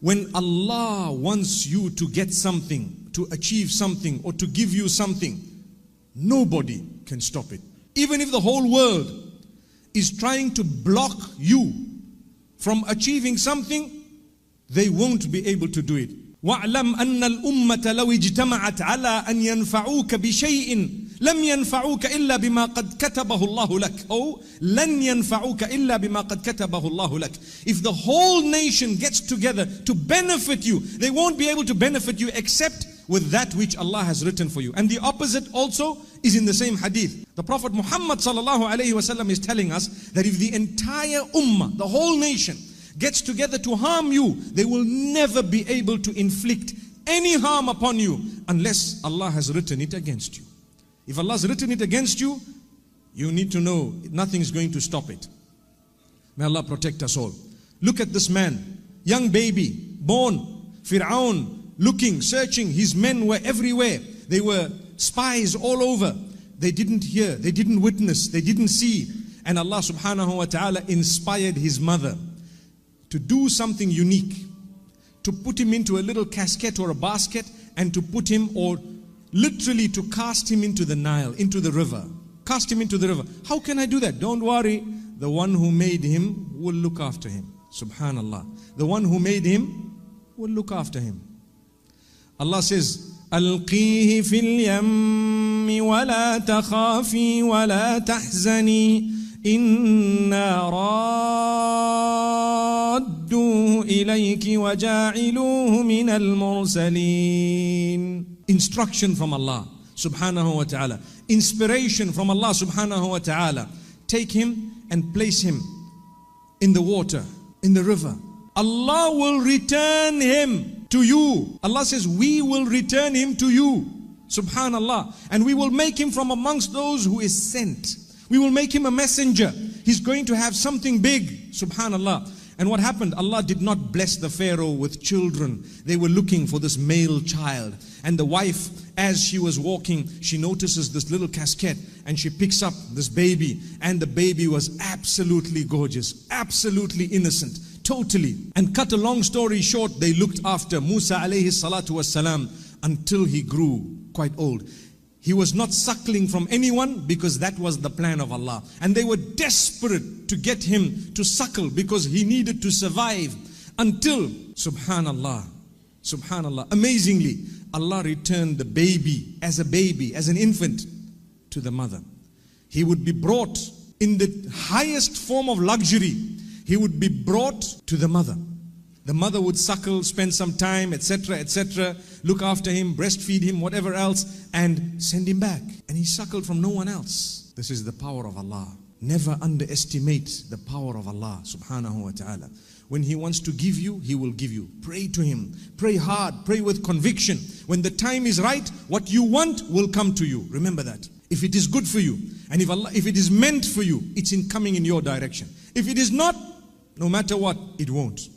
When Allah wants you to get something, to achieve something, or to give you something, nobody can stop it. Even if the whole world is trying to block you from achieving something, they won't be able to do it. وَاعْلَمْ أَنَّ الْأُمَّةَ لَوْ اجْتَمَعَتْ عَلَىٰ أَنْ يَنْفَعُوكَ بِشَيْءٍ لَمْ يَنْفَعُوكَ إِلَّا بِمَا قَدْ كَتَبَهُ اللَّهُ لَكَ. Or لَنْ يَنْفَعُوكَ إِلَّا بِمَا قَدْ كَتَبَهُ اللَّهُ لَكَ. If the whole nation gets together to benefit you, they won't be able to benefit you except with that which Allah has written for you. And the opposite also is in the same hadith. The Prophet Muhammad sallallahu alaihi wasallam is telling us that if the entire ummah, the whole nation, gets together to harm you, they will never be able to inflict any harm upon you unless Allah has written it against you. If Allah has written it against you, you need to know nothing is going to stop it. May Allah protect us all. Look at this man, young baby, born, Fir'aun, looking, searching. His men were everywhere. They were spies all over. They didn't hear, they didn't witness, they didn't see. And Allah subhanahu wa ta'ala inspired his mother to do something unique, to put him into a little casket or a basket, and to put him, or literally to cast him into the Nile, into the river. Cast him into the river. How can I do that? Don't worry. The one who made him will look after him. Subhanallah. The one who made him will look after him. Allah says, أَلْقِيهِ فِي الْيَمِّ وَلَا تَخَافِي وَلَا تَحْزَنِي إِنَّا رَادُّوهُ إِلَيْكِ وَجَاعِلُوهُ مِنَ الْمُرْسَلِينَ. Instruction from Allah subhanahu wa ta'ala. Inspiration from Allah subhanahu wa ta'ala. Take him and place him in the water, in the river. Allah will return him to you. Allah says, we will return him to you. Subhanallah. And we will make him from amongst those who is sent. We will make him a messenger. He's going to have something big. Subhanallah. And what happened? Allah did not bless the Pharaoh with children. They were looking for this male child. And the wife, as she was walking, she notices this little casket and she picks up this baby. And the baby was absolutely gorgeous, absolutely innocent, totally. And cut a long story short, they looked after Musa alayhi salatu wassalam until he grew quite old. He was not suckling from anyone because that was the plan of Allah. And they were desperate to get him to suckle because he needed to survive until, subhanallah, amazingly, Allah returned the baby, as an infant, to the mother. He would be brought in the highest form of luxury. He would be brought to the mother. The mother would suckle, spend some time, etc., etc., look after him, breastfeed him, whatever else, and send him back. And he suckled from no one else. This is the power of Allah. Never underestimate the power of Allah subhanahu wa ta'ala. When He wants to give you, He will give you. Pray to Him. Pray hard. Pray with conviction. When the time is right, what you want will come to you. Remember that. If it is good for you, and if it is meant for you, it's coming in your direction. If it is not, no matter what, it won't.